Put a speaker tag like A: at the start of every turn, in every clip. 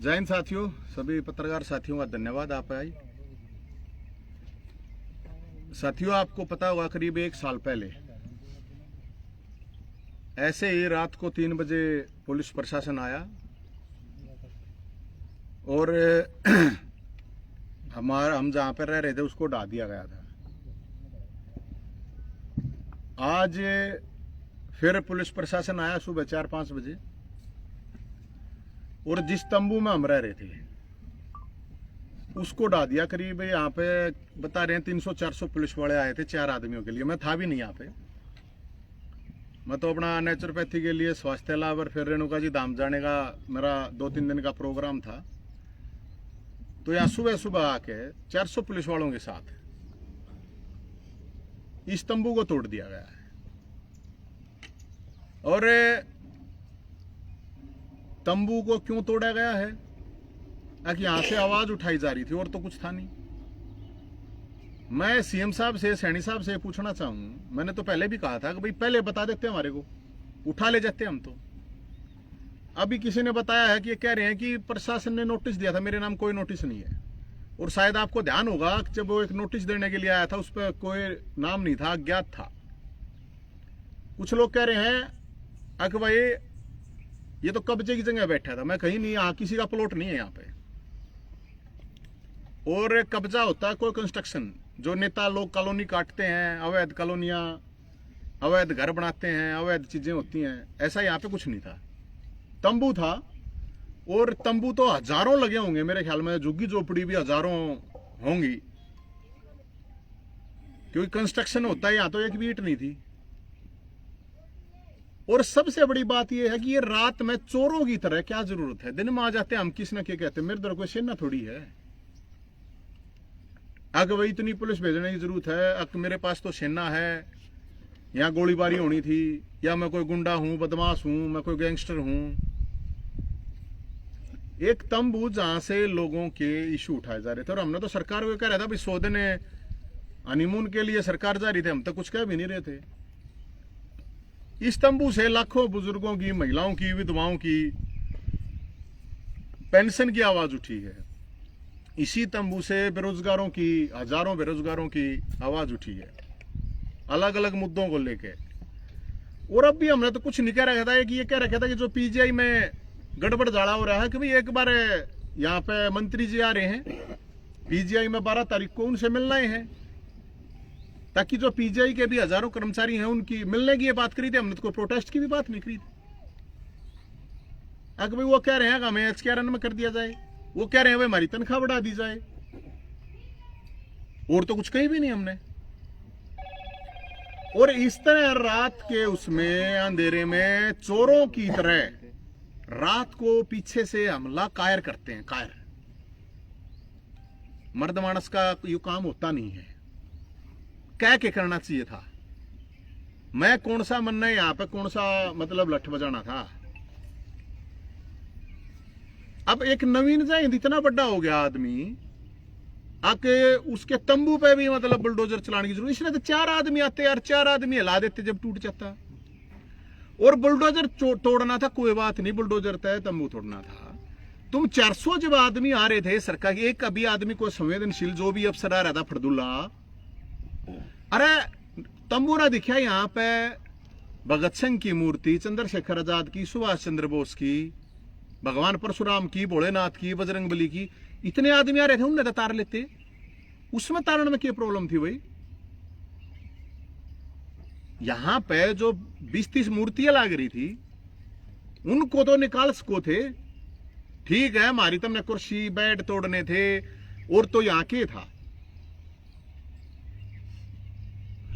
A: जय हिंद साथियों, सभी पत्रकार साथियों का धन्यवाद आप आई। साथियों, आपको पता होगा करीब 1 साल पहले ऐसे ही रात को 3 बजे पुलिस प्रशासन आया और हम जहां पर रह रहे थे उसको ढा दिया गया था। आज फिर पुलिस प्रशासन आया सुबह 4-5 बजे और जिस तंबू में हम रह रहे थे उसको ढा दिया। करीब यहाँ पे बता रहे हैं 300-400 पुलिस वाले आए थे 4 आदमियों के लिए। मैं था भी नहीं यहाँ पे, मैं तो अपना नेचुरोपैथी के लिए स्वास्थ्य लाभ और फिर रेणुका जी धाम जाने का मेरा 2-3 दिन का प्रोग्राम था। तो यहाँ सुबह सुबह आके 400 पुलिस वालों के साथ इस तंबू को तोड़ दिया गया है और तंबू को क्यों तोड़ा गया है? कि यहां से आवाज उठाई जा रही थी और तो कुछ था नहीं। मैं सीएम साहब से, सैनी साहब से पूछना चाहूं, मैंने तो पहले भी कहा था कि भाई पहले बता देते हमारे को, उठा ले जाते हम तो। अभी किसी ने बताया है कि ये कह रहे हैं कि प्रशासन ने नोटिस दिया था। मेरे नाम कोई नोटिस नहीं है और शायद आपको ध्यान होगा जब वो एक नोटिस देने के लिए आया था उस पर कोई नाम नहीं था, अज्ञात था। कुछ लोग कह रहे हैं कि भाई ये तो कब्जे की जगह बैठा था। मैं कहीं नहीं, यहाँ किसी का प्लॉट नहीं है यहाँ पे। और कब्जा होता है कोई कंस्ट्रक्शन, जो नेता लोग कॉलोनी काटते हैं, अवैध कॉलोनियां, अवैध घर बनाते हैं, अवैध चीजें होती हैं। ऐसा यहाँ पे कुछ नहीं था, तंबू था। और तंबू तो हजारों लगे होंगे मेरे ख्याल में, झुग्गी झोपड़ी भी हजारों होंगी, क्योंकि कंस्ट्रक्शन होता है। यहाँ तो एक भी ईंट नहीं थी। और सबसे बड़ी बात यह है कि ये रात में चोरों की तरह क्या जरूरत है? दिन में आ जाते हैं हम, किस न क्या कहते हैं, मेरे तरह कोई सेना थोड़ी है आगे भाई इतनी पुलिस भेजने की जरूरत है। मेरे पास तो सेना है, यहां गोलीबारी होनी थी, या मैं कोई गुंडा हूं, बदमाश हूं, मैं कोई गैंगस्टर हूं। एक तंबू जहां से लोगों के इशू उठाए जा रहे थे और हमने तो सरकार को कह रहा था भाई 100 दिन हनीमून के लिए सरकार जा रही थी, हम तो कुछ कह भी नहीं रहे थे। इस तंबू से लाखों बुजुर्गों की, महिलाओं की, विधवाओं की पेंशन की आवाज उठी है। इसी तंबू से बेरोजगारों की, हजारों बेरोजगारों की आवाज उठी है अलग अलग मुद्दों को लेके। और अब भी हमने तो कुछ नहीं कह रखा था कि ये कह रखा था कि जो पीजीआई में गड़बड़ झाड़ा हो रहा है कि भाई एक बार यहाँ पे मंत्री जी आ रहे हैं पीजीआई में 12 तारीख को, उनसे मिलना है, ताकि जो पीजीआई के भी हजारों कर्मचारी हैं उनकी मिलने की ये बात करी थी हमने, तो कोई प्रोटेस्ट की भी बात नहीं करी थी। अगर भाई वो कह रहे हैं कि हमें HKRN में कर दिया जाए, वो कह रहे हैं भाई हमारी तनख्वाह बढ़ा दी जाए, और तो कुछ कही भी नहीं हमने। और इस तरह रात के उसमें अंधेरे में चोरों की तरह रात को पीछे से हमला कायर करते हैं। कायर मर्द मानस का ये काम होता नहीं है, कह के करना चाहिए था। मैं कौन सा मन है यहां पे, कौन सा मतलब लठ बजाना था। अब एक नवीन जैन इतना बड़ा हो गया आदमी आके उसके तंबू पे भी मतलब बुलडोजर चलाने की जरूरत। इसलिए तो 4 आदमी आते यार, 4 आदमी हिला देते जब टूट जाता। और बुलडोजर तोड़ना था कोई बात नहीं, बुलडोजर तय तंबू तोड़ना था। तुम 400 जब आदमी आ रहे थे सरकार, एक अभी आदमी को संवेदनशील जो भी अफसर आ रहा था फरदुल्ला, अरे तंबू ना दिखा यहाँ पे भगत सिंह की मूर्ति, चंद्रशेखर आजाद की, सुभाष चंद्र बोस की, भगवान परशुराम की, भोलेनाथ की, बजरंगबली की, इतने आदमी आ रहे थे, उन्हें तो तार लेते। उसमें तारण में क्या प्रॉब्लम थी भाई? यहां पे जो 20-30 मूर्तियां लग रही थी उनको तो निकाल सको थे, ठीक है, हमारी तुमने कुर्सी बेड तोड़ने थे और तो यहां के था।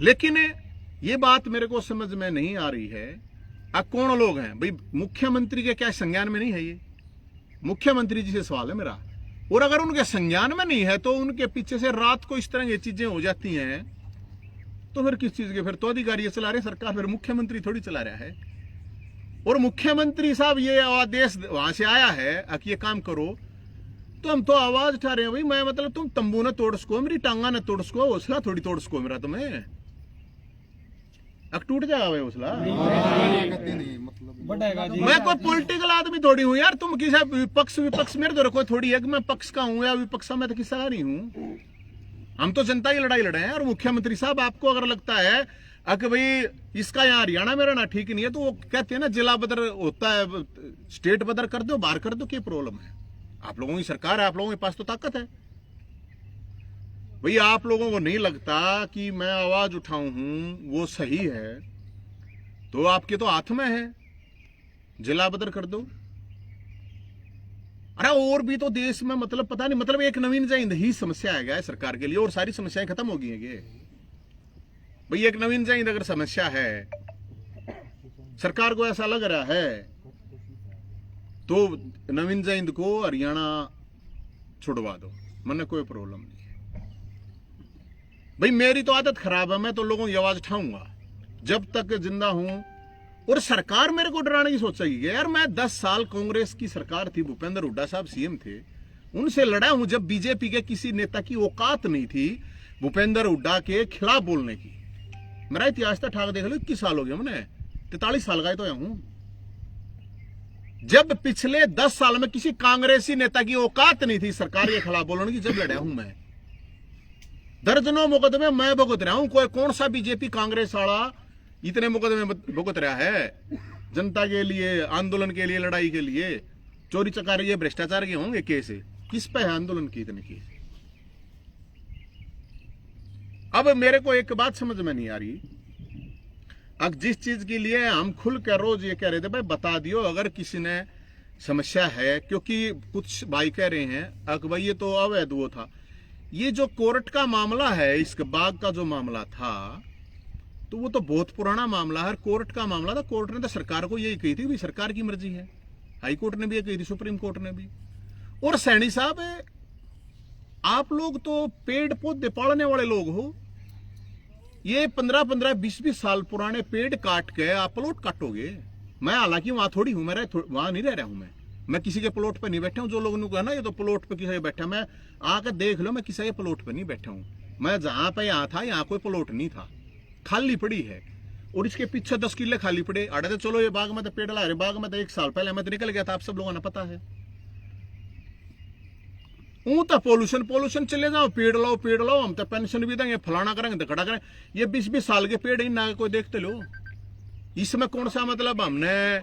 A: लेकिन ये बात मेरे को समझ में नहीं आ रही है। कौन लोग हैं भाई? मुख्यमंत्री के क्या संज्ञान में नहीं है ये? मुख्यमंत्री जी से सवाल है मेरा। और अगर उनके संज्ञान में नहीं है तो उनके पीछे से रात को इस तरह की चीजें हो जाती हैं तो फिर किस चीज के? फिर तो अधिकारी चला रहे सरकार, फिर मुख्यमंत्री थोड़ी चला रहा है। और मुख्यमंत्री साहब ये आदेश वहां से आया है कि ये काम करो, तो हम तो आवाज उठा रहे हैं भाई। मैं मतलब तुम तंबू न तोड़ सको, मेरी टांगा न तोड़ सको, हौसला थोड़ी तोड़ सको मेरा तुम्हें। अब टूट जाएगा भाई हौसला।
B: बढ़ेगा जी।
A: मैं कोई पॉलिटिकल आदमी थोड़ी हूँ यार, तुम किसी विपक्ष मेरे तो कोई थोड़ी है कि मैं पक्ष का हूँ या विपक्ष का, मैं तो किसी का नहीं हूँ। हम तो जनता की लड़ाई लड़े हैं। और मुख्यमंत्री साहब आपको अगर लगता है कि भाई इसका यहाँ हरियाणा में रहना ठीक नहीं है, तो वो कहते हैं ना जिला बदर होता है, स्टेट बदर कर दो, बाहर कर दो, क्या प्रॉब्लम है? आप लोगों की सरकार है, आप लोगों के पास तो ताकत है। भाई आप लोगों को नहीं लगता कि मैं आवाज उठाऊं हूं वो सही है, तो आपके तो हाथ में है, जिला बदर कर दो। अरे और भी तो देश में मतलब पता नहीं, मतलब एक नवीन जयंत ही समस्या है क्या सरकार के लिए, और सारी समस्याएं खत्म हो गई है? भाई एक नवीन जयंत अगर समस्या है, सरकार को ऐसा लग रहा है, तो नवीन जयंत को हरियाणा छुड़वा दो, मैंने कोई प्रॉब्लम नहीं है। भाई मेरी तो आदत खराब है, मैं तो लोगों की आवाज उठाऊंगा जब तक जिंदा हूं। और सरकार मेरे को डराने की सोचेगी यार? मैं 10 साल कांग्रेस की सरकार थी, भूपेंद्र हुड्डा साहब सीएम थे, उनसे लड़ा हूं जब बीजेपी के किसी नेता की औकात नहीं थी भूपेंद्र हुड्डा के खिलाफ बोलने की। मेरा इतिहास तो ठाक देख लो, 21 साल हो गया, मैंने 43 साल का ही तो हूं। जब पिछले 10 साल में किसी कांग्रेसी नेता की औकात नहीं थी सरकार के खिलाफ बोलने की, जब लड़ा हूं मैं। दर्जनों मुकदमे मैं भुगत रहा हूं, कोई कौन सा बीजेपी कांग्रेस वाला इतने मुकदमे भुगत रहा है जनता के लिए, आंदोलन के लिए, लड़ाई के लिए? चोरी चकारी भ्रष्टाचार के होंगे केस, किस पे है आंदोलन की इतने केस? अब मेरे को एक बात समझ में नहीं आ रही, अब जिस चीज के लिए हम खुल कर रोज ये कह रहे थे भाई बता दियो अगर किसी ने समस्या है, क्योंकि कुछ भाई कह रहे हैं कि भाई ये तो अवैध वो था। ये जो कोर्ट का मामला है, इस बाग का जो मामला था, तो वो तो बहुत पुराना मामला है, कोर्ट का मामला था। कोर्ट ने तो सरकार को यही कही थी भाई सरकार की मर्जी है, हाई कोर्ट ने भी ये कही थी, सुप्रीम कोर्ट ने भी। और सैनी साहब आप लोग तो पेड़ पौधे पालने वाले लोग हो, ये 15-15, 20-20 साल पुराने पेड़ काट के आप प्लॉट काटोगे? मैं हालांकि वहां थोड़ी हूं, मैं वहां नहीं रह रहा हूं, मैं किसी के प्लॉट पे नहीं बैठा हूं। जो लोगों ने कहा ना ये तो प्लॉट पे किसी बैठा, मैं आकर देख लो, मैं किसी के प्लॉट पे नहीं बैठा हूं। मैं जहां पे यहाँ था, यहाँ कोई प्लॉट नहीं था, खाली पड़ी है। और इसके पीछे 10 किले खाली पड़े। अड़े तो चलो ये बाग में तो पेड़ ला रहे, बाग में तो 1 साल पहले मैं तो निकल गया था, आप सब लोगों ने पता है। तो पोल्यूशन चले जाओ, पेड़ लाओ, हम तो पेंशन भी देंगे, फलाना करेंगे, धकड़ा करेंगे। ये 20-20 साल के पेड़ ही ना कोई देखते लो, इसमें कौन सा मतलब हमने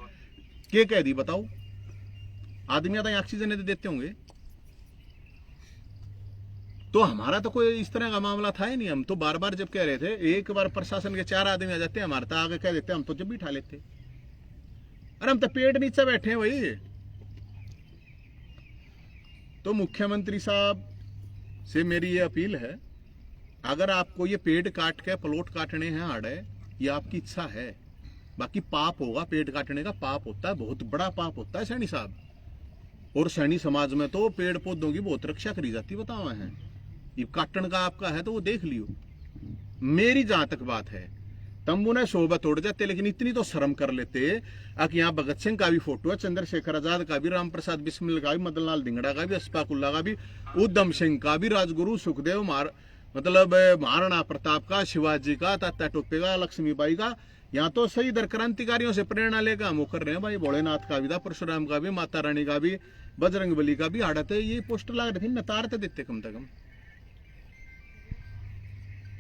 A: क्या कह दी बताओ? आदमी तो ऑक्सीजन देते होंगे, तो हमारा तो कोई इस तरह का मामला था ही नहीं। हम तो बार बार जब कह रहे थे, एक बार प्रशासन के 4 आदमी आ जाते, हमारे तो आगे कह देते, हम तो जब भी उठा लेते। अरे हम तो पेड़ नीचे बैठे हैं भाई। तो मुख्यमंत्री साहब से मेरी ये अपील है, अगर आपको ये पेड़ काट के प्लॉट काटने हैं आड़े, ये आपकी इच्छा है, बाकी पाप होगा, पेड़ काटने का पाप होता है, बहुत बड़ा पाप होता है सैनी साहब। और सैनी समाज में तो पेड़ पौधों की बहुत रक्षा करी जाती, बताओ है। ये काटन का आपका है तो वो देख लियो। मेरी जहां तक बात है, तंबू ने शोभा तोड़ जाते, लेकिन इतनी तो शर्म कर लेते कि यहाँ भगत सिंह का भी फोटो है, चंद्रशेखर आजाद का भी, राम प्रसाद बिस्मिल का भी, मदन लाल धिंगड़ा का भी, अस्फाकुल्ला का भी, उधम सिंह का भी, राजगुरु सुखदेव मतलब महाराणा प्रताप का, शिवाजी का, तात्या टोपे का, लक्ष्मीबाई का। यहाँ तो सही दर क्रांतिकारियों से प्रेरणा लेकर हम कर रहे हैं भाई। भोलेनाथ का भी था, परशुराम का भी, माता रानी का भी, बजरंग बली का भी आड़त है। ये पोस्टर लगा रहे थे, नतारते देते कम से कम।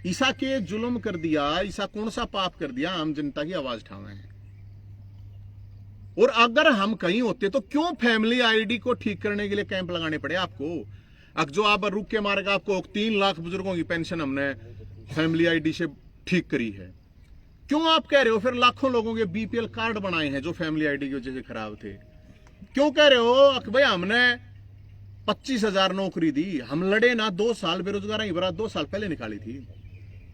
A: ईसा के जुल्म कर दिया, ईसा कौन सा पाप कर दिया? आम जनता की आवाज उठावे हैं। और अगर हम कहीं होते तो क्यों फैमिली आईडी को ठीक करने के लिए कैंप लगाने पड़े आपको? अब जो आप रुक के मारेगा, आपको 3 लाख बुजुर्गों की पेंशन हमने फैमिली आईडी से ठीक करी है, क्यों आप कह रहे हो? फिर लाखों लोगों के बीपीएल कार्ड बनाए हैं जो फैमिली आईडी की वजह से खराब थे, क्यों कह रहे हो कि भाई हमने 25,000 नौकरी दी? हम लड़े ना, 2 साल बेरोजगारी भरा 2 साल पहले निकाली थी।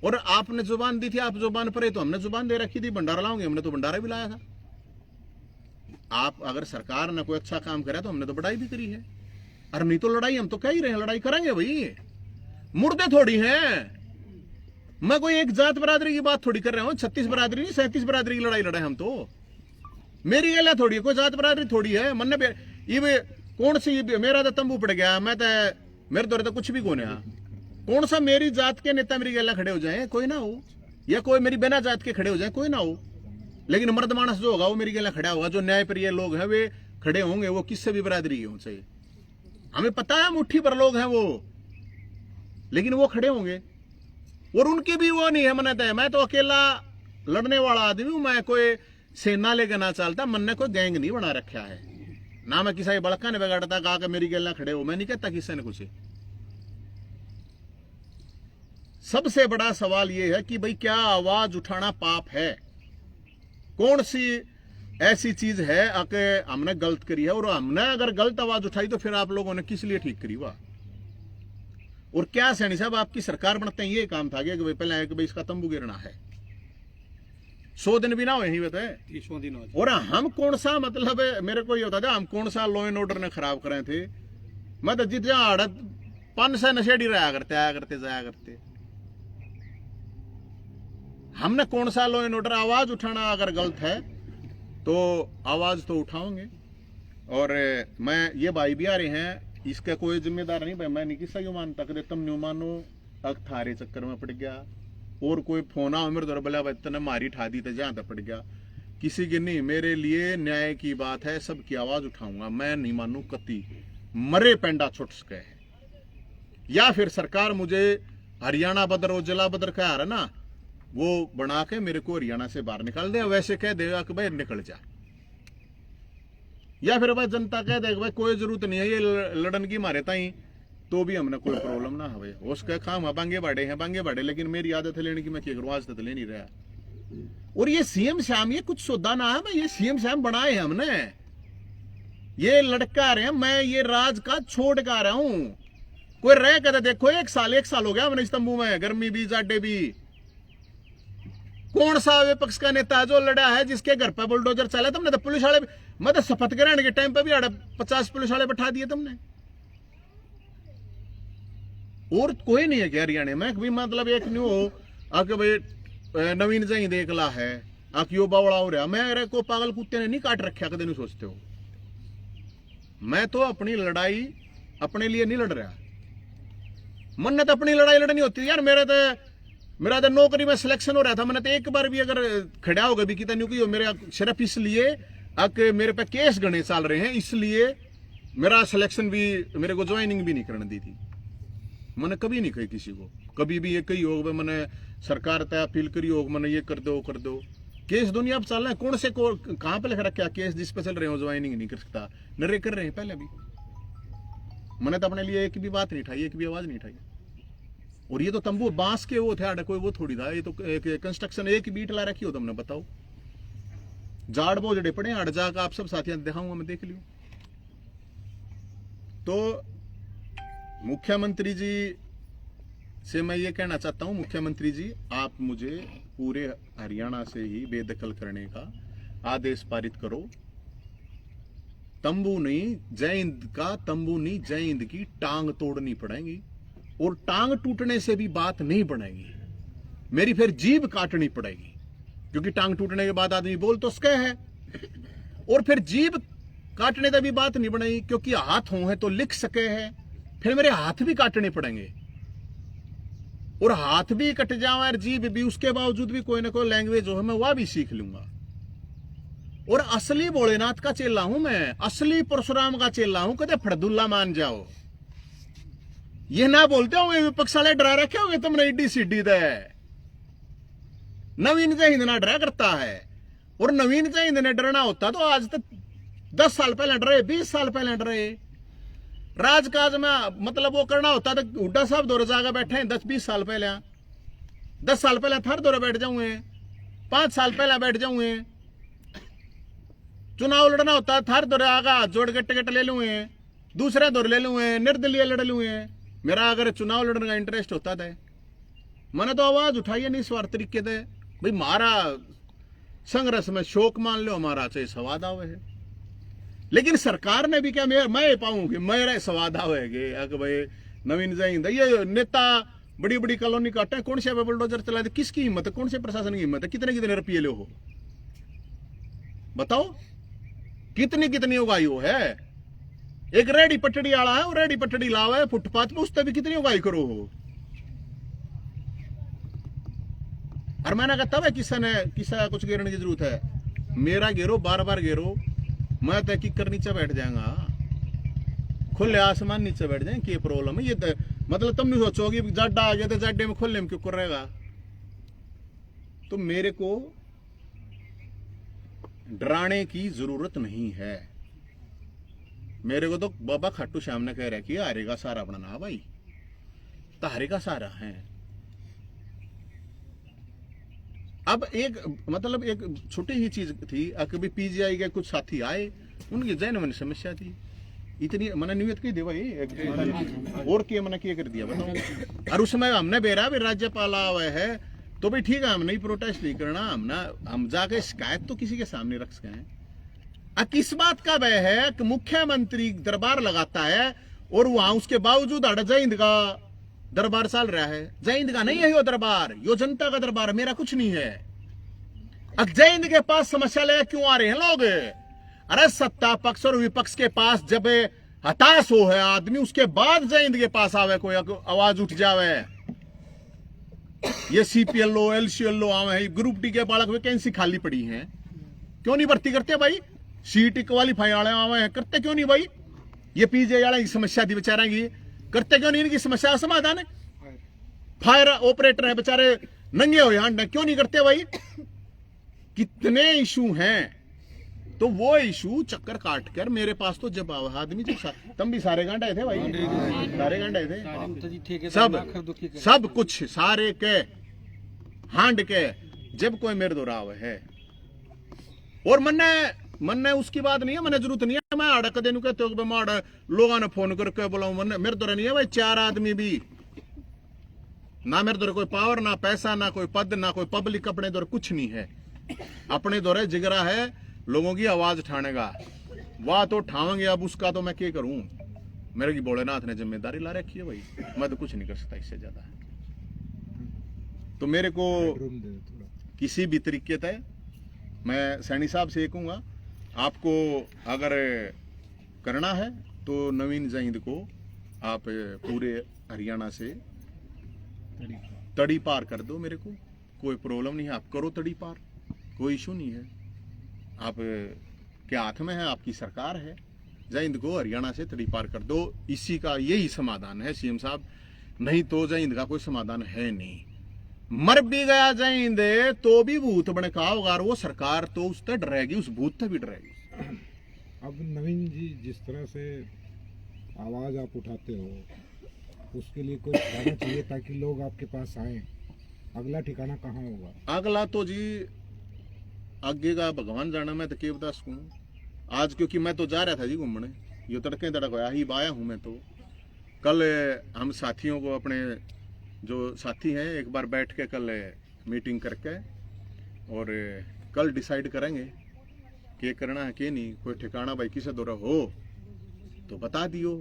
A: और आपने जुबान दी थी, आप जुबान पर, तो हमने जुबान दे रखी थी भंडारा लाओगे, हमने तो भंडारा भी लाया था। आप अगर सरकार ने कोई अच्छा काम करा तो हमने तो बड़ाई भी करी है, और नहीं तो लड़ाई हम तो कह ही रहे हैं, लड़ाई करेंगे भाई, मुर्दे थोड़ी हैं। मैं कोई एक जात बरादरी की बात थोड़ी कर रहा हूं, 36 बरादरी नहीं 37 बरादरी की लड़ाई लड़े हम तो। मेरी गला थोड़ी है, कोई जात बरादरी थोड़ी है। मन ये कौन सी मेरा तो तंबू पड़ गया, मैं तो मेरे दौरे तो कुछ भी कोने, कौन सा मेरी जात के नेता मेरी गला खड़े हो जाए? कोई ना हो। या कोई मेरी बिना जात के खड़े हो जाए, कोई ना हो, लेकिन मर्द मानस जो होगा वो मेरी गला खड़ा होगा। जो न्यायप्रिय लोग हैं वे खड़े होंगे, वो किससे भी बरादरी की हो चाहिए, हमें पता है मुट्ठी पर लोग हैं वो, लेकिन वो खड़े होंगे। और उनकी भी वो नहीं है मनत है, मैं तो अकेला लड़ने वाला आदमी हूं, मैं कोई सेना लेकर ना चलता, मन ने कोई गैंग नहीं बना रखा है ना, मैं किसी बड़का ने बिगाड़ता कहा कि मेरी गल ना खड़े हो, मैं नहीं कहता किसी ने कुछ। सबसे बड़ा सवाल यह है कि भाई क्या आवाज उठाना पाप है? कौन सी ऐसी चीज है कि हमने गलत करी है? और हमने अगर गलत आवाज उठाई तो फिर आप लोगों ने किस लिए ठीक करी हुआ? और क्या सैनी साहब आपकी सरकार बनते हैं ये काम था कि भाई पहले कि भाई इसका तंबू गिरना है, 100 दिन भी ना हुए ही बताए,
B: 30 दिन।
A: और हम कौन सा मतलब मेरे को ये होता था हम कौन सा लॉ एंड ऑर्डर ने खराब करे थे? मतलब जितना आड़त 500 नशेड़ी रहा करते, आया करते, जाया करते, हमने कौन सा लॉ एंड ऑर्डर? आवाज उठाना अगर गलत है तो आवाज तो उठाओगे। और मैं ये भाई भी आ रहे हैं, इसका कोई जिम्मेदार नहीं भाई, मैं नहीं किसा यू मानता कि तुम न्यू मानो अग थारे चक्कर में पड़ गया, और कोई फोन आओ मेरे द्वारा बोला तने मारी ठा दी तो जहां तक पड़ गया, किसी की नहीं। मेरे लिए न्याय की बात है, सबकी आवाज उठाऊंगा, मैं नहीं मानू कति मरे पेंडा छुट सके है। या फिर सरकार मुझे हरियाणा बदर और जिला बदर कह रहा ना, वो बना के मेरे को हरियाणा से बाहर निकाल दे, वैसे कह देगा कि भाई निकल जा। या फिर भाई जनता कह देगा भाई कोई जरूरत नहीं है ये लड़न की मारे ताई, तो भी हमने कोई प्रॉब्लम ना हवे, उसका काम है बांगे बाड़े हैं, बांगे बाड़े, लेकिन मेरी आदत है लेने की, मैं क्या करूं, आज तक ले नहीं रहा। और ये सीएम श्याम ये कुछ सौदा ना है, ये सीएम श्याम बनाए हैं हमने, ये लड़का रहे हैं, मैं ये राज का छोड़ का रहा हूं। कोई रह कहते देखो 1 साल हो गया हमने इस तंबू में, गर्मी भी जाडे भी। कौन सा विपक्ष का नेता जो लड़ा है जिसके घर पर बुलडोजर चला? तुमने तो पुलिस वाले, मतलब शपथ ग्रहण के टाइम पे भी 50 पुलिस वाले बैठा दिए तुमने, और कोई नहीं है क्या हरियाणा में भी? मतलब एक न्यू हो आके भाई नवीन जही देख ला है, आके यो बावड़ा हो रहा, मैं को पागल कुत्ते ने नहीं काट रखा, कदे नहीं सोचते हो? मैं तो अपनी लड़ाई अपने लिए नहीं लड़ रहा, मन ने तो अपनी लड़ाई लड़नी होती है यार। मेरा तो नौकरी में सिलेक्शन हो रहा था, मैंने तो एक बार भी अगर खड़ा होगा भी कितना नहीं, मेरा सिर्फ इसलिए कि मेरे पे केस गणे चल रहे हैं, इसलिए मेरा सिलेक्शन भी, मेरे को ज्वाइनिंग भी नहीं करने दी थी। मैंने कभी नहीं कही किसी को, कभी भी ये कही होगा मैंने सरकार तय अपील करी होगा, मैंने ये कर दो कर दो। केस दुनिया पर चल रहे हैं, कौन से कहां पे लिख रखा केस जिस पे चल रहे हो ज्वाइनिंग नहीं कर सकता? नरे कर रहे हैं पहले भी। मैंने तो अपने लिए एक भी बात नहीं उठाई, एक भी आवाज नहीं उठाई। और ये तो तंबू बांस के वो थे, कोई वो थोड़ी था, ये तो कंस्ट्रक्शन एक ही बीट ला रखी हो तुमने, बताओ। जाड़ वो जड़े पड़े हट जाकर आप सब साथियों दिखाऊंगा, मैं देख लियो। तो मुख्यमंत्री जी से मैं ये कहना चाहता हूं, मुख्यमंत्री जी आप मुझे पूरे हरियाणा से ही बेदखल करने का आदेश पारित करो। तंबू नहीं जय हिंद का, तंबू नहीं जय हिंद की टांग तोड़नी पड़ेगी, और टांग टूटने से भी बात नहीं बनेगी, मेरी फिर जीभ काटनी पड़ेगी, क्योंकि टांग टूटने के बाद आदमी बोल तो सके है, और फिर जीभ काटने से भी बात नहीं बनेगी, क्योंकि हाथ हो है तो लिख सके है, फिर मेरे हाथ भी काटने पड़ेंगे, और हाथ भी कट जाओ और जीभ भी, उसके बावजूद भी कोई ना कोई लैंग्वेज हो है मैं वह भी सीख लूंगा। और असली भोलेनाथ का चेला हूं मैं, असली परशुराम का चेला हूं, कदे फड़दुल्ला मान जाओ। ये ना बोलते होंगे विपक्ष वाले डरा रखे होंगे तुमने ईडी सीडी दे। नवीन जय हिंद ना डरा करता है, और नवीन जय हिंद ने डरना होता तो आज तक 10 साल पहले डरे, 20 साल पहले डरे। राजकाज में मतलब वो करना होता तो हुड्डा साहब दौरे जाकर बैठे हैं 10-20 साल पहले, 10 साल पहले थर दौरे बैठ जाऊंगे, 5 साल पहले बैठ जाऊंगे। चुनाव लड़ना होता थर दौरे आगा जोड़ के टिकट ले लूंगे, दूसरे दौरे ले लूंगे, निर्दलीय लड़ लूंगे। मेरा अगर चुनाव लड़ने का इंटरेस्ट होता था, मैंने तो आवाज उठाई है नहीं स्वार्थ तरीके से, भाई मारा संघर्ष में शोक मान लो, हमारा चाहे स्वाद आवे है। लेकिन सरकार ने भी क्या मैं पाऊं कि मेरा स्वाद आवेगे भाई नवीन जय हिंद, ये नेता बड़ी बड़ी कॉलोनी काटे, कौन से बुलडोजर चला दे, किसकी हिम्मत है, कौन से प्रशासन की हिम्मत है, कितने कितने रुपये ले हो, बताओ कितनी कितनी उगाई हो है। एक रेडी पटड़ी आला है, वो रेडी पटड़ी लावा है फुटपाथ पे, उस तक भी कितनी उगाई करो हो। और मैंने कहा तब किसा कुछ घेरने की जरूरत है, मेरा घेरो बार बार घेरो, मैं तहकीक कर नीचे बैठ जाएगा, खुले आसमान नीचे बैठ जाए, क्या प्रॉब्लम है? ये मतलब तुम नहीं सोचोगे जड्डा आ गया तो जड्डे में खुले में क्यों कर रहेगा? तो मेरे को डराने की जरूरत नहीं है। मेरे को तो बाबा खाटू श्याम ने कह रहा कि हारेगा सारा अपना ना भाई, तो हारेगा सारा है। अब एक मतलब एक छोटी ही चीज थी, कभी पीजीआई के कुछ साथी आए, उनकी जेन्युइन समस्या थी, इतनी मैंने नियत की दे भाई और क्या मैंने क्या कर दिया बताओ। और उस समय हमने बेरा भी राज्यपाल आवे है तो भाई ठीक है, हम नहीं प्रोटेस्ट नहीं करना, हम जाके शिकायत तो किसी के सामने रख सके हैं। किस बात का भय है कि मुख्यमंत्री दरबार लगाता है और वहां उसके बावजूद जय हिंद का दरबार चल रहा है। जय हिंद का नहीं है यो दरबार, यो जनता का दरबार, मेरा कुछ नहीं है। अब जय हिंद के पास समस्या लेकर क्यों आ रहे हैं लोग? अरे सत्ता पक्ष और विपक्ष के पास जब हताश हो है आदमी, उसके बाद जय हिंद के पास आवे कोई आवाज उठ जावे। ये सीपीएलओ एलसीएलओ आवे हैं, ग्रुप डी के बालक वैकेंसी खाली पड़ी है, क्यों नहीं भर्ती करते भाई? सीटी क्वालिफाई वाले आवे हैं, करते क्यों नहीं भाई? ये पीजे वाले की समस्या थी बेचारा की, करते क्यों नहीं? इनकी समस्या समाधान है। फायर ऑपरेटर है बेचारे नंगे हो हांड, क्यों नहीं करते भाई? कितने इशू हैं, तो वो इशू चक्कर काट कर मेरे पास तो जब आदमी जब तुम भी सारे गांड आए थे भाई, सारे गांड आए थे, सब कुछ सारे के हांड के जब कोई मेरे दो राव है। और मन्ने उसकी बात नहीं है, मैंने जरूरत नहीं है मैं अड़क देने कहते हो मैं लोगों ने फोन करके बोला मन्ने मेरे दौरा नहीं है भाई। 4 आदमी भी ना मेरे दौरे कोई पावर ना पैसा ना कोई पद ना कोई पब्लिक, अपने दौरे कुछ नहीं है। अपने दौरे जिगरा है लोगों की आवाज उठाने का, वाह तो उठावेंगे। अब उसका तो मैं क्या करूं, मेरे की भोलेनाथ ने जिम्मेदारी ला रखी है भाई, मैं तो कुछ नहीं कर सकता इससे ज्यादा। तो मेरे को किसी भी तरीके से मैं सैनी साहब से कहूंगा, आपको अगर करना है तो नवीन जय हिंद को आप पूरे हरियाणा से तड़ी पार कर दो, मेरे को कोई प्रॉब्लम नहीं है, आप करो तड़ी पार, कोई इशू नहीं है। आप के हाथ में है, आपकी सरकार है, जय हिंद को हरियाणा से तड़ी पार कर दो, इसी का यही समाधान है सीएम साहब, नहीं तो जय हिंद का कोई समाधान है नहीं। मर भी गया जय हिंद तो भी भूत बड़का होगा, और वो सरकार तो उस तक डरेगी, उस भूत तक भी डरेगी।
B: अब नवीन जी जिस तरह से आवाज आप उठाते हो, उसके लिए कोई ठिकाना चाहिए ताकि लोग आपके पास आए। अगला ठिकाना कहाँ होगा?
A: अगला तो जी आगे का भगवान जाना, मैं तो क्या बता सकूं आज, क्योंकि मैं तो जा रहा था जी घूमने, ये तड़के तड़क ही आया हूं मैं। तो कल हम साथियों को, अपने जो साथी हैं, एक बार बैठ के कल मीटिंग करके और कल डिसाइड करेंगे क्या करना है क्या नहीं। कोई ठिकाना भाई किसी दौरा हो तो बता दियो,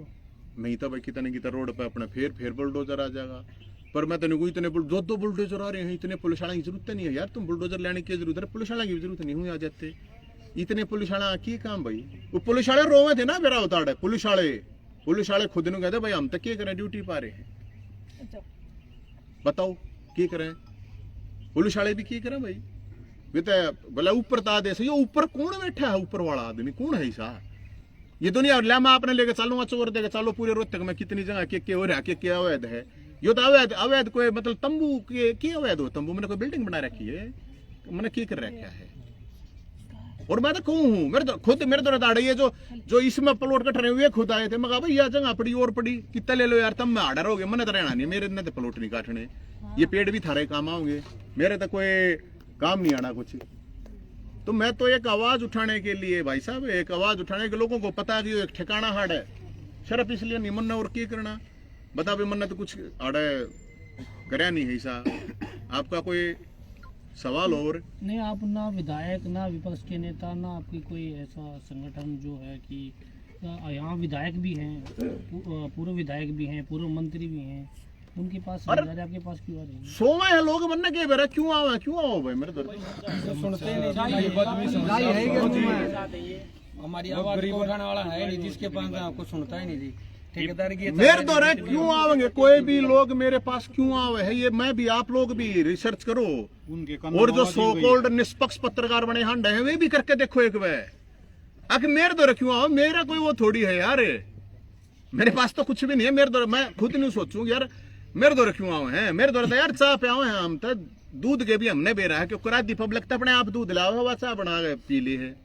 A: नहीं तो भाई कितने कितने रोड पे अपने फिर बुलडोजर आ जाएगा। पर मैं तेने को इतने दो बुलडोजर आ रहे हैं, इतने पुलिस वाला की जरूरत नहीं है यार, तुम बुलडोजर लेने की जरूरत है, पुलिस वाला की जरूरत नहीं हुई आ जाते इतने पुलिस वाला की काम भाई। वो पुलिस वाले रोवे थे ना मेरा उतार, पुलिस वाले खुद ने कहते भाई हम तक क्या करें, ड्यूटी पा रहे हैं, बताओ क्या करें। पुलिस वाले भी क्या करें भाई, वे तो बोला ऊपर तादे से, ये ऊपर कौन बैठा है, ऊपर वाला आदमी कौन है ऐसा? ये दुनिया ला मैं आपने लेके चलूंगा चोर देके चलो पूरे रोहतक में कितनी जगह के हो रहा क्या अवैध है। यो तो अवैध कोई मतलब तंबू के अवैध हो, तंबू मैंने कोई बिल्डिंग बना रखी है, मैंने क्या कर रखा है। और मैं तो कहूँ हूँ मेरे तो दाड़े ये जो इसमें प्लॉट कट रहे हुए खुद आए थे, मैं कहा भाई यह जगह पड़ी और पड़ी कितना ले लो यार, तब मैं आर्डर हो गया, मैंने तो रहना नहीं, मेरे ने तो प्लॉट नहीं काटने, ये पेड़ भी थारे काम आओगे, मेरे तो कोई काम नहीं आना कुछ। तो मैं तो एक आवाज उठाने के लिए भाई साहब, एक आवाज उठाने के लोगों को पता कि एक ठिकाना हाड़ है, शर्फ इसलिए नहीं मन और क्या करना बता भाई, मन तो कुछ आड़े करया नहीं है ऐसा। आपका कोई सवाल और?
C: नहीं, आप ना विधायक ना विपक्ष के नेता ना आपकी कोई ऐसा संगठन जो है कि यहाँ विधायक भी हैं, पूर्व विधायक भी हैं, पूर्व मंत्री भी हैं, उनके पास आपके पास क्यों आ रही है?
A: सोमा है लोग बनने के बेरा क्यों आओ भाई मेरे
D: सुनते नहीं, हमारी आवाज को उठाने वाला है नहीं, जिसके पास आपको सुनता ही नहीं जी। ठेकेदार की
A: मेरे द्वारा क्यों आवेंगे कोई भी लोग मेरे पास क्यों आवे है, ये मैं भी, आप लोग भी रिसर्च करो। और जो सो कॉल्ड निष्पक्ष पत्रकार बने हंड है वे भी करके देखो एक वे, आखिर मेरे द्वारा क्यों आओ, मेरा कोई वो थोड़ी है यार, मेरे पास तो कुछ भी नहीं है। मेरे द्वारा मैं खुद नहीं सोचूं यार मेरे द्वारा क्यों आवे हैं, मेरे द्वारा तो यार चाह पे आवे हैं हम तो, दूध के भी हमने बेरा है क्योंकि रात दी पब्लिक तो अपने आप दूध लाओ हुआ चाह बना के पी ली है।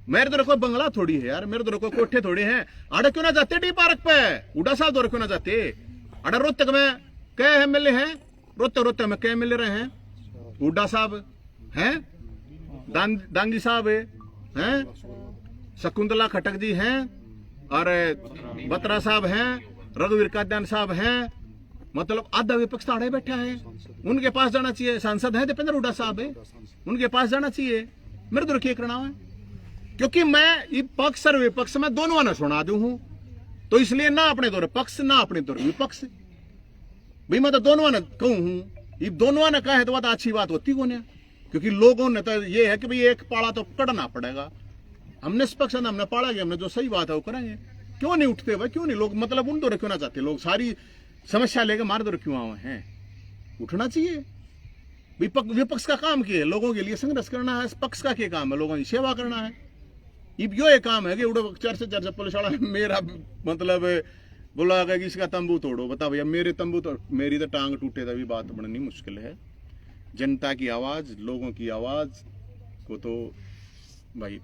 A: मेरे द्वारा कोई बंगला थोड़ी है यार, मेरे द्वारा कोई कोठे थोड़ी है। आड़े क्यों ना जाते डी पार्क पे, उड़ा साहब द्वारा क्यों ना जाते, अड़ा रोहतक में कह एमएलए हैं, रोहतक में कह मिल रहे हैं, उड्डा साहब हैं, दांगी साहब हैं, शकुंतला खटक जी हैं, और बत्रा साहब हैं, रघुवीर काद्यान साहब हैं, मतलब आधा विपक्ष आड़े बैठा है, उनके पास जाना चाहिए। सांसद है दीपेंद्र हुड्डा साहब है, उनके पास जाना चाहिए। मेरे द्वारा क्या करना है, क्योंकि मैं पक्ष और विपक्ष में दोनों ने सुना दू हूं, तो इसलिए ना अपने दौरे पक्ष ना अपने दौरे विपक्ष, भाई मैं तो दोनों ने कहूं हूं, ये दोनों ने कहा है तो बात अच्छी बात होती कौन है, क्योंकि लोगों ने तो ये है कि भाई एक पाला तो कड़ना पड़ेगा, हमने निष्पक्ष हमने पाला गया, हमने जो सही बात है वो करेंगे। क्यों नहीं उठते भाई, क्यों नहीं लोग, मतलब उन दौरे क्यों ना चाहते लोग, सारी समस्या लेकर मार दौरे क्यों आए हैं, उठना चाहिए। विपक्ष का काम क्या है, लोगों के लिए संघर्ष करना है, पक्ष का क्या काम है, लोगों की सेवा करना है। यो एक काम है कि उड़ो चर्चा पुलिस वाला मेरा मतलब बोला कि इसका तंबू तोड़ो, बता भैया मेरे तंबू तो, मेरी तो टांग टूटे तो भी बात बननी मुश्किल है। जनता की आवाज, लोगों की आवाज को तो भाई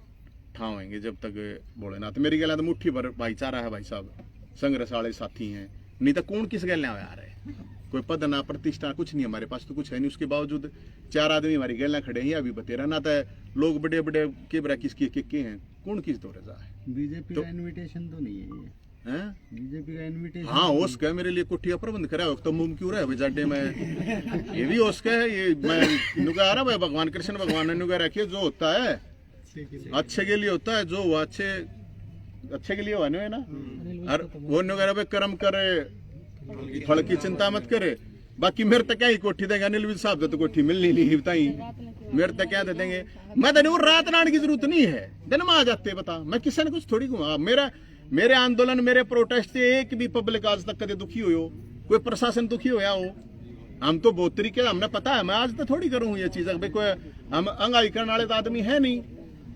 A: ठावेंगे जब तक बोले ना, तो मेरी गल तो मुट्ठी भर भाईचारा है भाई साहब, संघर्ष वाले साथी हैं, नहीं तो कौन किस गल आ रहे, कोई पद ना प्रतिष्ठा कुछ नहीं, हमारे पास तो कुछ है नहीं, उसके बावजूद 4 आदमी हमारी गैला खड़े हैं अभी बतेरा ना, तो लोग बड़े बड़े के बरा किसके के हैं, कौन किस दौरे जा है।
E: बीजेपी का इनविटेशन तो नहीं है ये,
A: हैं?
E: बीजेपी का इनविटेशन।
A: हाँ उसका मेरे लिए कोठिया प्रबंध करा हो तो मुम क्यों रहा है जाटे में, ये भी उसका है, ये मैं नुका आ रहा भाई, भगवान कृष्ण भगवान ने नुका रखिए, जो होता है अच्छे के लिए होता है, जो हुआ अच्छे के लिए हुआ नहीं है ना, और वो नुका रहा कर्म करे फल की चिंता मत करे। बाकी मेरे तक क्या ही कोठी देंगे, अनिल साहब तो कोठी मिल नहीं ली बताई, मेरे तक क्या दे देंगे, मैं तो नहीं, रात नान की जरूरत नहीं है, दिन में आ जाते बता, मैं किसी ने कुछ थोड़ी कहूँ। मेरे आंदोलन मेरे प्रोटेस्ट से एक भी पब्लिक आज तक कदे दुखी हो, कोई प्रशासन दुखी होया हो, हम तो बहुत तरीके हमने पता है, मैं आज तो थोड़ी करूँ ये चीज, भाई कोई हम अंगाई करने वाले तो आदमी है नहीं,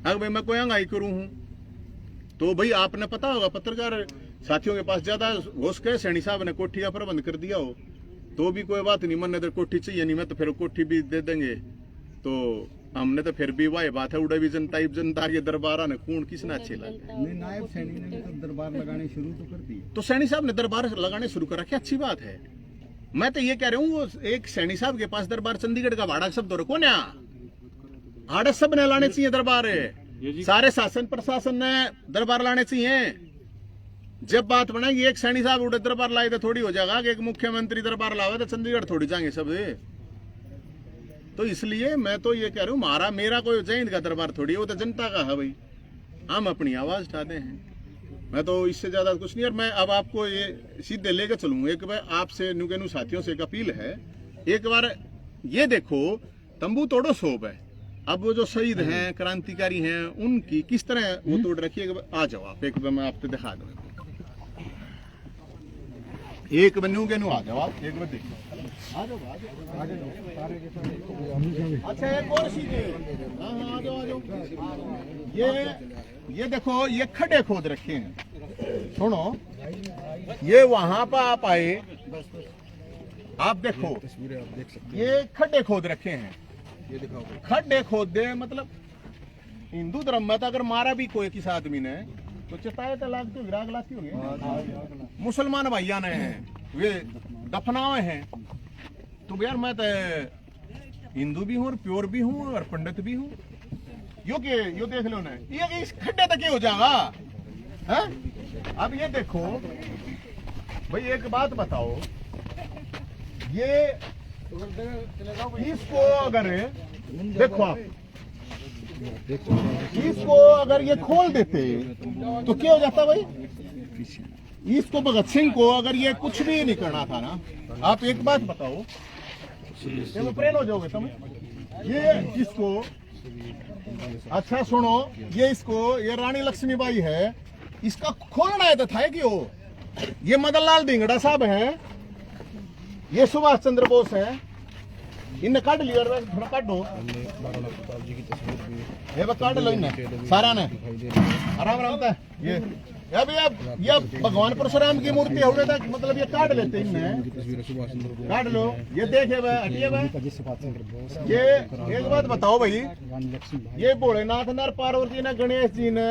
A: अगर भाई मैं कोई अंगाई करूँ हूँ तो भाई आपने पता होगा, पत्रकार साथियों के पास ज्यादा हो सके, सैनी साहब ने कोठी का प्रबंध कर दिया हो तो भी कोई बात नहीं, मन ने कोठी चाहिए नहीं, मैं तो फिर कोठी भी दे देंगे, तो हमने तो फिर भी वही बात है, उड़े भी जनता ये दरबार ने कौन किसने अच्छे लगे।
E: नहीं, नायब सैनी ने तो दरबार लगाने शुरू तो कर दिए,
A: तो सैनी साहब ने दरबार लगाने शुरू कर रखे, अच्छी बात है। मैं तो ये कह रहा हूँ, वो एक सैनी साहब के पास दरबार, चंडीगढ़ का भाड़ा सब दौरे कौन है, भाड़ा सब ने लाने चाहिए दरबार, सारे शासन प्रशासन ने दरबार लाने चाहिए। जब बात बनेगी एक सैनी साहब उड़े दरबार लाए तो थोड़ी हो जाएगा कि एक मुख्यमंत्री दरबार लावे तो चंडीगढ़ थोड़ी जाएंगे सब। तो इसलिए मैं तो ये कह रहा हूँ, मेरा कोई जैन का दरबार थोड़ी है, वो तो जनता का है भाई, हम अपनी आवाज उठाते हैं, मैं तो इससे ज्यादा कुछ नहीं। और मैं अब आपको ये सीधे लेकर चलूँ, एक बार आपसे नुकेनु साथियों से एक अपील है, एक बार ये देखो तंबू तोड़ो सोब है, अब वो जो शहीद हैं क्रांतिकारी हैं उनकी किस तरह वो तोड़ रखी है, आ जाओ आप, एक बार मैं आपको दिखा दूँ, एक बार नुकेनु आ जाओ आप, एक बार देखो, आ जाओ आ जाओ। अच्छा एक और सीधे, हाँ आ जाओ आ जाओ। ये देखो ये खड्डे खोद रखे हैं, सुनो ये वहां पर आप आए, आप देखो ये खड्डे खोद रखे हैं, खड्डे खोद दे मतलब हिंदू धर्म में तो अगर मारा भी कोई किसी आदमी ने तो चिताए तो लागते विराग लाती होंगे, मुसलमान भैया ने वे दफनावे हैं, तो यार मैं तो हिंदू भी हूँ और प्योर भी हूँ और पंडित भी हूँ, यो देख लो ना, ये इस खड्डे तक हो जाएगा है? अब ये देखो भाई एक बात बताओ, ये इसको अगर देखो आप इसको अगर ये खोल देते तो क्या हो जाता भाई, इसको भगत सिंह को अगर ये कुछ भी नहीं करना था ना, आप एक बात बताओ, ये प्रेम हो जाओगे तुम, ये इसको अच्छा सुनो, ये इसको ये रानी लक्ष्मीबाई है, इसका खोलना है तो था कि वो ये मदन लाल धिंगड़ा साहब हैं, ये सुभाष चंद्र बोस है, इन्हें काट लिया थोड़ा काट दो, ये बस काट लो इन्हें सारा ने आराम आराम था। ये ये भगवान परशुराम की मूर्ति होने तक मतलब ये काट लेते इन्हें, काट लो। ये देखे भाई हटिए भाई, ये एक बात बताओ भाई, ये भोलेनाथ ने पार्वती ने गणेश जी ने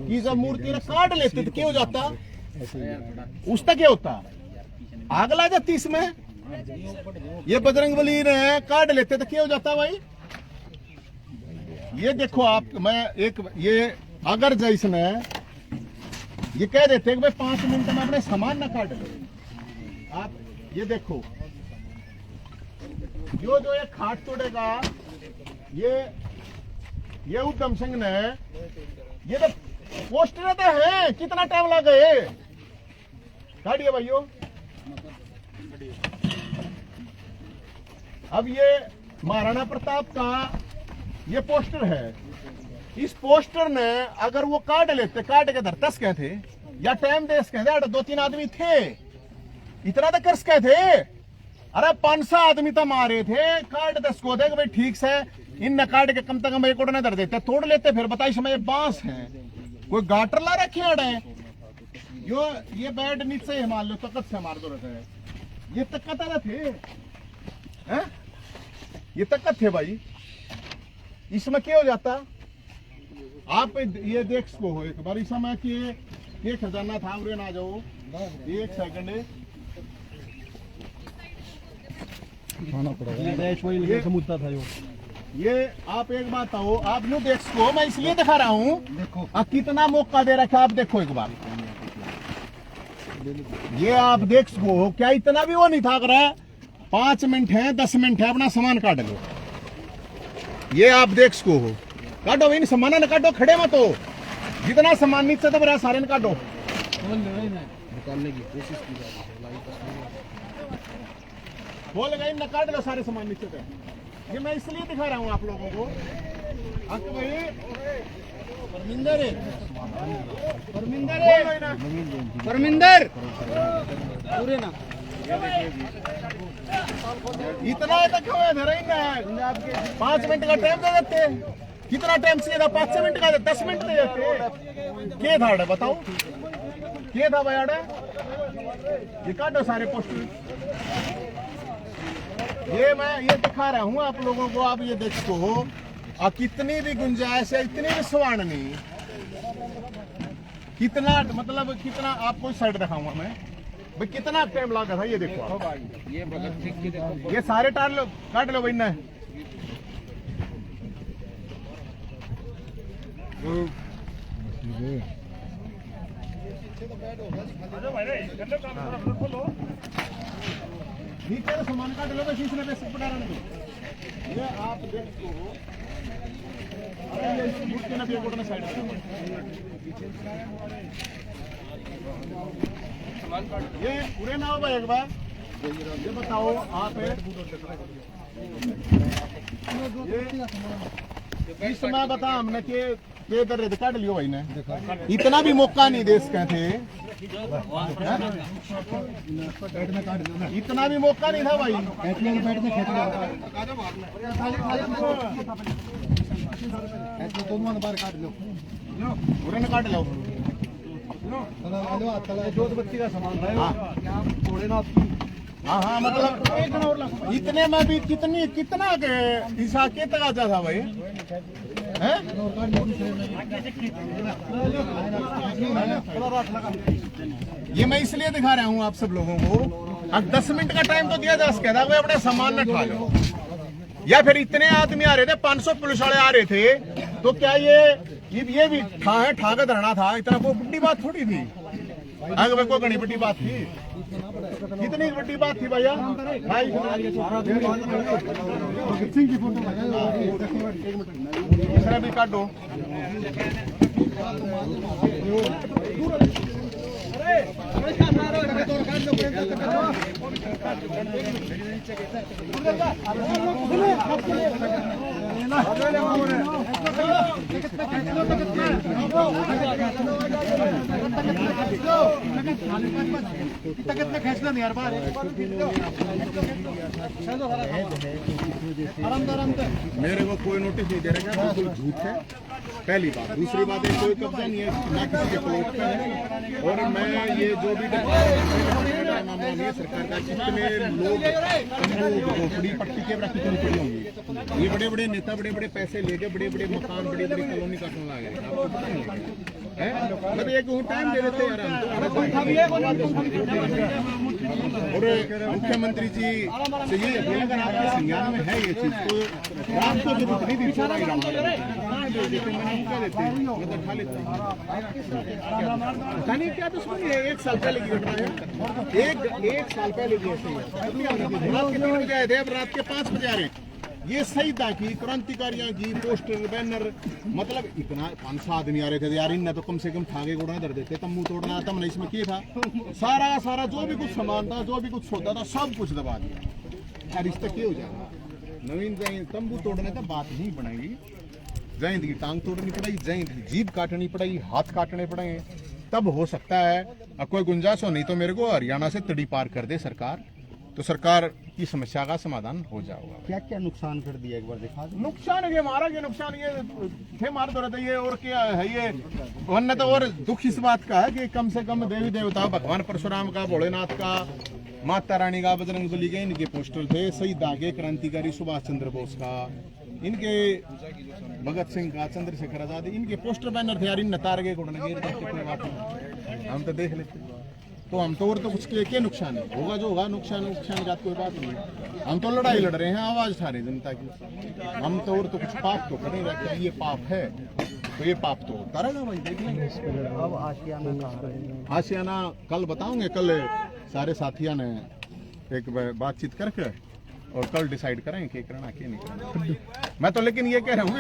A: ये जब मूर्ति ने काट लेते तो क्या हो जाता, उसका क्या होता, आग ला जाती इसमें। ये बजरंगबली ने काट लेते तो क्या हो जाता भाई। ये देखो आप, मैं एक ये अगर जैसने ये कह देते कि भाई 5 मिनट में अपने सामान ना काट लो, आप ये देखो जो ये खाट तोड़ेगा, ये उद्धम सिंह ने, ये तो पोस्टर तो है, कितना टाइम लग गए, काटिए भाइयों। अब ये महाराणा प्रताप का ये पोस्टर है, इस पोस्टर ने अगर वो काट लेते, काट के धरतस कहे थे या टाइम दे कहे थे, 2-3 आदमी थे, इतना तो कर सके थे। अरे 500 आदमी तो मारे थे, काट 10 को दे भाई ठीक से, इन न काट के कम से कम एक उड़ने धर देते, तोड़ लेते, फिर बताइए समय बांस है, कोई गाटर ला रखे अड़े, ये बैड नीचे से मार लो, तकत से मार दो रहते हैं, ये तकत आ थे हैं? ये तकत थे भाई, इसमें क्या हो जाता, आप ये देख सको हो एक बार, इस समय कि ये खजाना था, उरे ना जाओ, एक सेकंड
E: खाना पड़ेगा, समुद्र था
A: ये आप एक बात आओ, आप नो देख सको, मैं इसलिए दिखा रहा हूँ, आप कितना मौका दे रखा, आप देखो एक बार, ये आप देख सको, क्या इतना भी वो नहीं था कर 5 मिनट है, 10 मिनट है, अपना सामान काट लो, ये आप देख सको हो, काटो इन सामान न काटो, खड़े मत हो, जितना सामान नीचे तो मेरा सारे न काटो,
B: निकालने की कोशिश की जा रही है,
A: बोल गए न काट लो सारे सामान नीचे से। ये मैं इसलिए दिखा रहा हूँ आप लोगों को, अंक भाई परमिंदर है, परमिंदर
E: पूरे ना
A: इतना तक क्यों है धरा ही 5 मिनट का टाइम दे देते, कितना टाइम चाहिए था, 5 मिनट का, 10 मिनट दे देते, क्या था बताओ, क्या था भाई, ये काटो सारे पोस्टर, ये मैं ये दिखा रहा हूँ आप लोगों को, आप ये देखो हो, और कितनी भी गुंजाइश है, इतनी भी सवान नहीं, कितना मतलब कितना आपको साइड दिखाऊंगा मैं भाई, कितना टाइम लगा था, ये देखो आप,
B: ये भगत सिंह की देखो,
A: ये सारे टार लो, काट लो भाई ना, नीचे सामान काट लो, बस इसने बेसिक पटा रहा नहीं, ये आप देखो, अरे ये मूर्ति ना भी कोटना साइड ये पूरे ना हो भाई एक बार, ये बताओ आप ये इस समय बता हमने के इधर रेत काट लियो भाई ने, इतना भी मौका नहीं दे सके थे, इतना भी मौका नहीं था भाई, पूरे ने काट लो,
E: जोधबत्ती का सामान
A: हाँ हाँ मतलब इतने में भी कितना के हिसाब के तक आता था भाई, हैं? ये मैं इसलिए दिखा रहा हूँ आप सब लोगों को, अब 10 मिनट का टाइम तो दिया जा सकता था, भाई अपने सामान न ठा लो, या फिर इतने आदमी आ रहे थे, 500 पुलिस वाले आ रहे थे, तो क्या ये भी ठा के धरना था, इतना कोई बड़ी बात थोड़ी थी, आगे कोई बड़ी बड़ी बात थी, कितनी बड़ी बात थी भैया भाई, सिंह की फोटो दूसरा भी काट दो, कितने खींचना नहीं यार बाहर मेरे को कोई नोटिस नहीं दे रहा है, कोई झूठ है पहली बात। दूसरी बात है कोई कब्जा नहीं है ना किसी के प्लॉट पे है। और मैं ये जो भी मामला नहीं है सरकार का, कितने लोग झोपड़ी पट्टी के रखी कितनी पड़ी होंगी। ये बड़े बड़े नेता बड़े बड़े पैसे लेके बड़े बड़े मकान बड़ी बड़ी कॉलोनी काटने लगे, आपको पता नहीं है? मतलब एक टाइम दे देते यार और मुख्यमंत्री जी से ये अपील अगर आपके संज्ञान में है ये चीज तो रात को जरूरत नहीं दी छोड़ा ही पता नहीं क्या तो सुनिए। 1 साल पहले की घटना है, एक साल पहले की ऐसे रात के 3 बजे आए थे, अब रात के 5 बजे आ रहे हैं। ये सही था कि क्रांतिकारियों की पोस्टर बैनर मतलब इतना 500 आदमी आ रहे थे यार, इनने तो कम से कम ठागे गोड़ा धर देते, तम्बू तोड़ना था मैंने इसमें किया था, सारा जो भी कुछ सामान था जो भी कुछ सौदा था सब कुछ दबा दिया यार। इस तक क्या हो जाएगा नवीन जैन तंबू तोड़ने का बात नहीं बनाएगी, जैन की टांग तोड़नी पड़ेगी, जैन की जीभ काटनी पड़ेगी, हाथ काटने पड़ेंगे, तब हो सकता है। अब कोई गुंजाइश हो, नहीं तो मेरे को हरियाणा से तड़ी पार कर दे सरकार, तो सरकार की समस्या का समाधान हो जाएगा।
E: क्या क्या नुकसान कर दिया एक बार दिखा दो।
A: नुकसान है हमारा, ये नुकसान ये थे मार तो रहता है ये, और क्या है ये वरना तो। और दुख इस बात का है कि कम से कम देवी देवता भगवान परशुराम का, भोलेनाथ का, माता रानी का, बजरंग बली के इनके पोस्टर थे, शहीद आगे क्रांतिकारी सुभाष चंद्र बोस का, इनके भगत सिंह का, चंद्रशेखर आजाद, इनके पोस्टर बैनर थे यार। इन नतार के कोई बात नहीं, हम तो देख लेते। तो हम तो और तो कुछ के नुकसान है, होगा जो होगा, नुकसान का कोई बात नहीं। हम तो लड़ाई लड़ रहे हैं, आवाज उठा रहे हैं जनता की। हम तो और तो कुछ पाप तो कर नहीं रहे, ये पाप है तो ये पाप तो होता रहेगा भाई, देख लेंगे।
E: अब आशियाना कहाँ?
A: आशियाना कल बताऊंगे, कल सारे साथियों ने एक बातचीत करके और कल डिसाइड करें कि करना क्या नहीं करना। मैं तो लेकिन ये कह रहा हूँ